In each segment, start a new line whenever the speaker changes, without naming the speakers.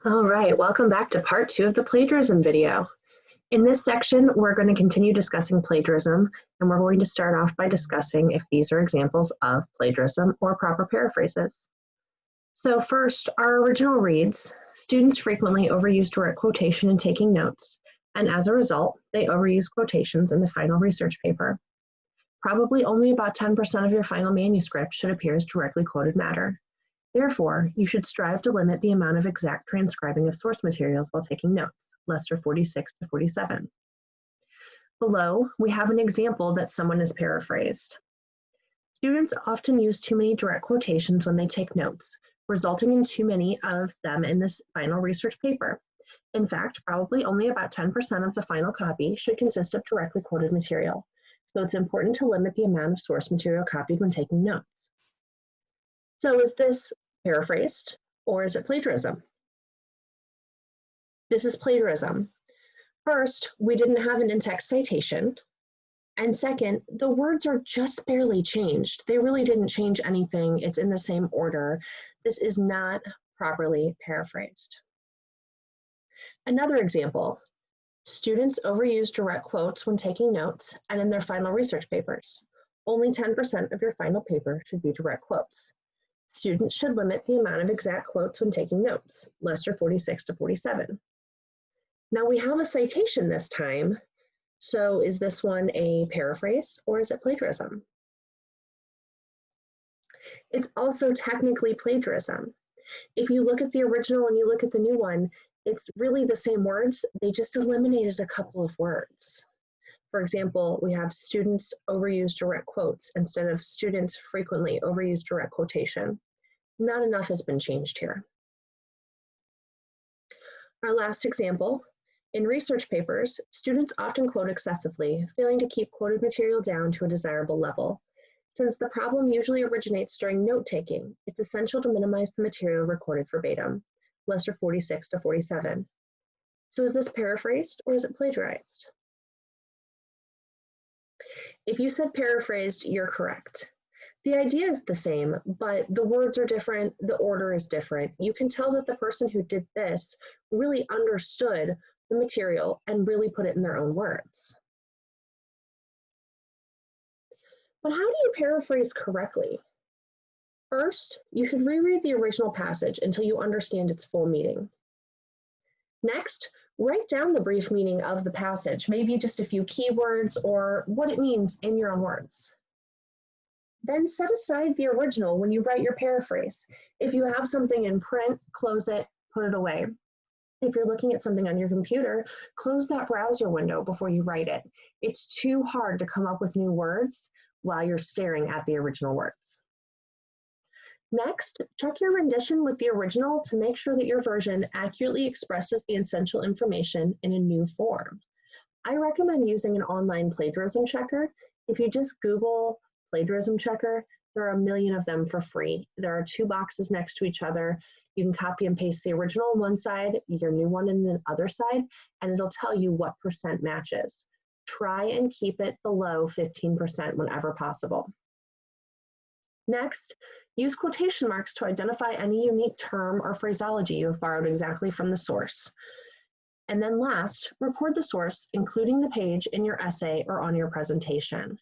All right, welcome back to part 2 of the plagiarism video. In this section, we're going to continue discussing plagiarism, and we're going to start off by discussing if these are examples of plagiarism or proper paraphrases. So first, our original reads, students frequently overuse direct quotation in taking notes, and as a result, they overuse quotations in the final research paper. Probably only about 10% of your final manuscript should appear as directly quoted matter. Therefore, you should strive to limit the amount of exact transcribing of source materials while taking notes, Lester 46 to 47. Below, we have an example that someone has paraphrased. Students often use too many direct quotations when they take notes, resulting in too many of them in this final research paper. In fact, probably only about 10% of the final copy should consist of directly quoted material, so it's important to limit the amount of source material copied when taking notes. So is this paraphrased or is it plagiarism? This is plagiarism. First, we didn't have an in-text citation. And second, the words are just barely changed. They really didn't change anything. It's in the same order. This is not properly paraphrased. Another example, students overuse direct quotes when taking notes and in their final research papers. Only 10% of your final paper should be direct quotes. Students should limit the amount of exact quotes when taking notes, Lester 46 to 47. Now we have a citation this time, so is this one a paraphrase or is it plagiarism? It's also technically plagiarism. If you look at the original and you look at the new one, it's really the same words, they just eliminated a couple of words. For example, we have students overuse direct quotes instead of students frequently overuse direct quotation. Not enough has been changed here. Our last example, in research papers, students often quote excessively, failing to keep quoted material down to a desirable level. Since the problem usually originates during note-taking, it's essential to minimize the material recorded verbatim, Lester 46 to 47. So is this paraphrased or is it plagiarized? If you said paraphrased, you're correct. The idea is the same, but the words are different, the order is different. You can tell that the person who did this really understood the material and really put it in their own words. But how do you paraphrase correctly? First, you should reread the original passage until you understand its full meaning. Next, write down the brief meaning of the passage, maybe just a few keywords or what it means in your own words. Then set aside the original when you write your paraphrase. If you have something in print, close it, put it away. If you're looking at something on your computer, close that browser window before you write it. It's too hard to come up with new words while you're staring at the original words. Next, check your rendition with the original to make sure that your version accurately expresses the essential information in a new form. I recommend using an online plagiarism checker. If you just Google plagiarism checker, there are a million of them for free. There are 2 boxes next to each other. You can copy and paste the original on one side, your new one on the other side, and it'll tell you what percent matches. Try and keep it below 15% whenever possible. Next, use quotation marks to identify any unique term or phraseology you have borrowed exactly from the source. And then last, record the source, including the page in your essay or on your presentation.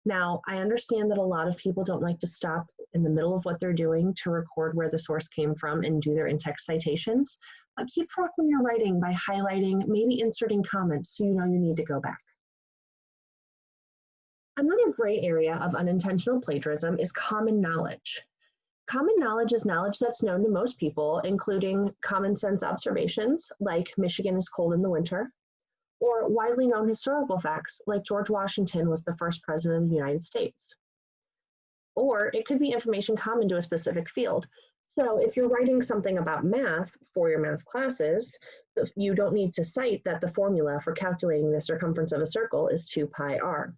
Now, I understand that a lot of people don't like to stop in the middle of what they're doing to record where the source came from and do their in-text citations, but keep track when you're writing by highlighting, maybe inserting comments so you know you need to go back. Another gray area of unintentional plagiarism is common knowledge. Common knowledge is knowledge that's known to most people, including common sense observations, like Michigan is cold in the winter, or widely known historical facts, like George Washington was the first president of the United States. Or it could be information common to a specific field. So if you're writing something about math for your math classes, you don't need to cite that the formula for calculating the circumference of a circle is 2 pi r.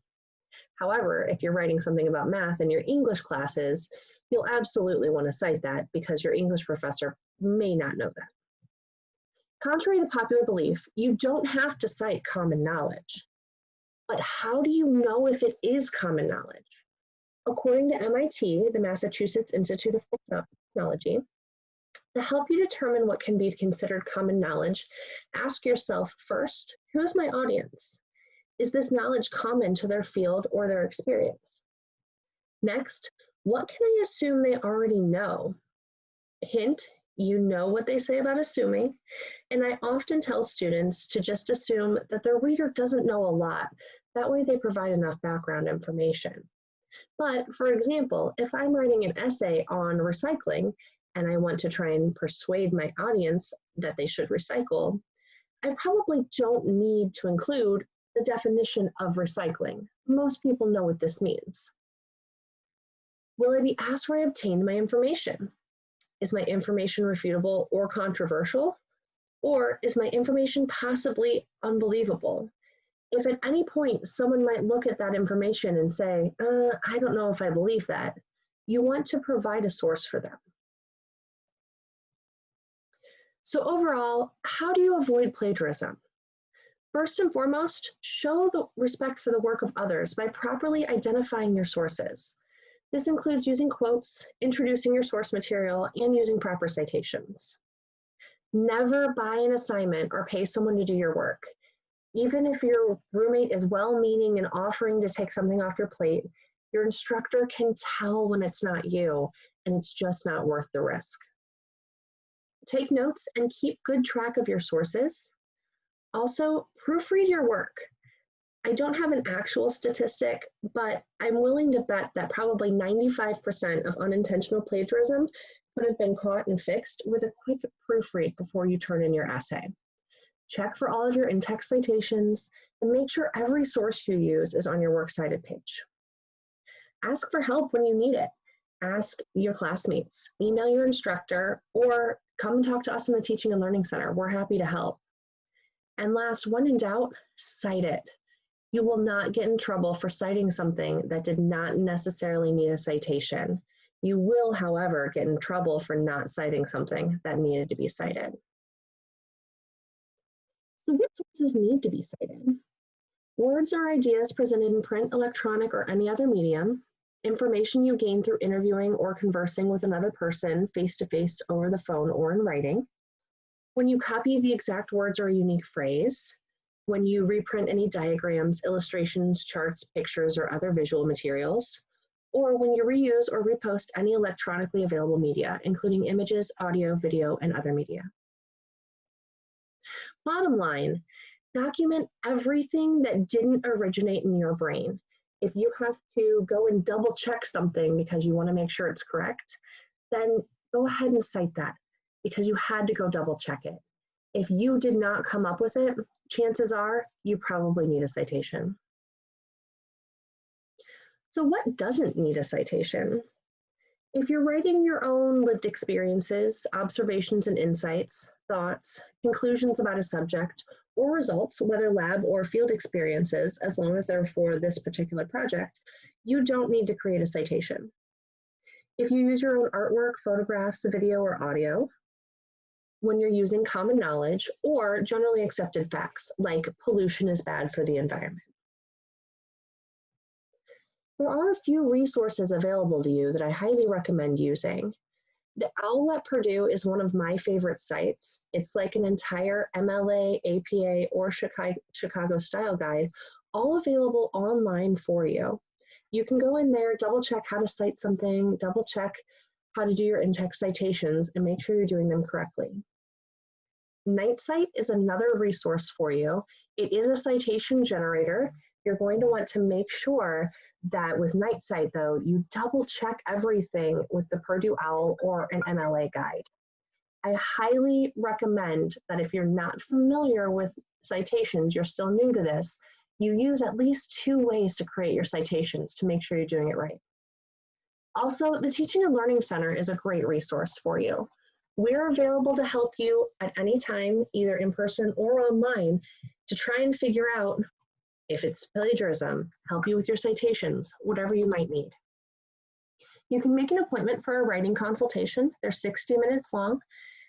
However, if you're writing something about math in your English classes, you'll absolutely want to cite that because your English professor may not know that. Contrary to popular belief, you don't have to cite common knowledge. But how do you know if it is common knowledge? According to MIT, the Massachusetts Institute of Technology, To help you determine what can be considered common knowledge, ask yourself first, who is my audience? Is this knowledge common to their field or their experience? Next, what can I assume they already know? Hint, you know what they say about assuming, and I often tell students to just assume that their reader doesn't know a lot. That way they provide enough background information. But for example, if I'm writing an essay on recycling and I want to try and persuade my audience that they should recycle, I probably don't need to include the definition of recycling. Most people know what this means. Will I be asked where I obtained my information? Is my information refutable or controversial? Or is my information possibly unbelievable? If at any point someone might look at that information and say, I don't know if I believe that, you want to provide a source for them. So overall, how do you avoid plagiarism? First and foremost, show the respect for the work of others by properly identifying your sources. This includes using quotes, introducing your source material, and using proper citations. Never buy an assignment or pay someone to do your work. Even if your roommate is well-meaning and offering to take something off your plate, your instructor can tell when it's not you, and it's just not worth the risk. Take notes and keep good track of your sources. Also, proofread your work. I don't have an actual statistic, but I'm willing to bet that probably 95% of unintentional plagiarism could have been caught and fixed with a quick proofread before you turn in your essay. Check for all of your in-text citations and make sure every source you use is on your works cited page. Ask for help when you need it. Ask your classmates, email your instructor, or come and talk to us in the Teaching and Learning Center. We're happy to help. And last, when in doubt, cite it. You will not get in trouble for citing something that did not necessarily need a citation. You will, however, get in trouble for not citing something that needed to be cited. So what sources need to be cited? Words or ideas presented in print, electronic, or any other medium, information you gain through interviewing or conversing with another person face-to-face, over the phone, or in writing, when you copy the exact words or a unique phrase, when you reprint any diagrams, illustrations, charts, pictures, or other visual materials, or when you reuse or repost any electronically available media, including images, audio, video, and other media. Bottom line, document everything that didn't originate in your brain. If you have to go and double check something because you want to make sure it's correct, then go ahead and cite that because you had to go double check it. If you did not come up with it, chances are you probably need a citation. So what doesn't need a citation? If you're writing your own lived experiences, observations and insights, thoughts, conclusions about a subject, or results, whether lab or field experiences, as long as they're for this particular project, you don't need to create a citation. If you use your own artwork, photographs, video, or audio, when you're using common knowledge or generally accepted facts, like pollution is bad for the environment. There are a few resources available to you that I highly recommend using. The OWL at Purdue is one of my favorite sites. It's like an entire MLA, APA, or Chicago style guide, all available online for you. You can go in there, double check how to cite something, double check how to do your in-text citations, and make sure you're doing them correctly. NightCite is another resource for you. It is a citation generator. You're going to want to make sure that with NightCite, though, you double check everything with the Purdue OWL or an MLA guide. I highly recommend that if you're not familiar with citations, you're still new to this, you use at least 2 ways to create your citations to make sure you're doing it right. Also, the Teaching and Learning Center is a great resource for you. We're available to help you at any time, either in person or online, to try and figure out if it's plagiarism, help you with your citations, whatever you might need. You can make an appointment for a writing consultation. They're 60 minutes long.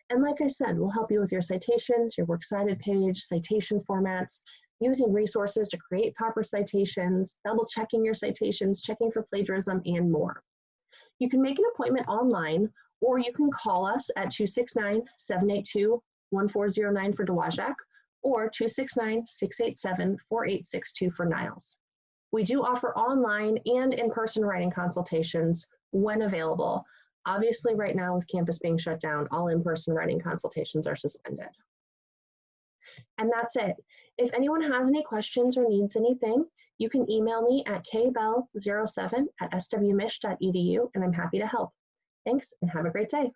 And like I said, we'll help you with your citations, your works cited page, citation formats, using resources to create proper citations, double checking your citations, checking for plagiarism, and more. You can make an appointment online or you can call us at 269-782-1409 for Dowagiac or 269-687-4862 for Niles. We do offer online and in-person writing consultations when available. Obviously, right now with campus being shut down, all in-person writing consultations are suspended. And that's it. If anyone has any questions or needs anything, you can email me at kbell07@swmich.edu, and I'm happy to help. Thanks, and have a great day.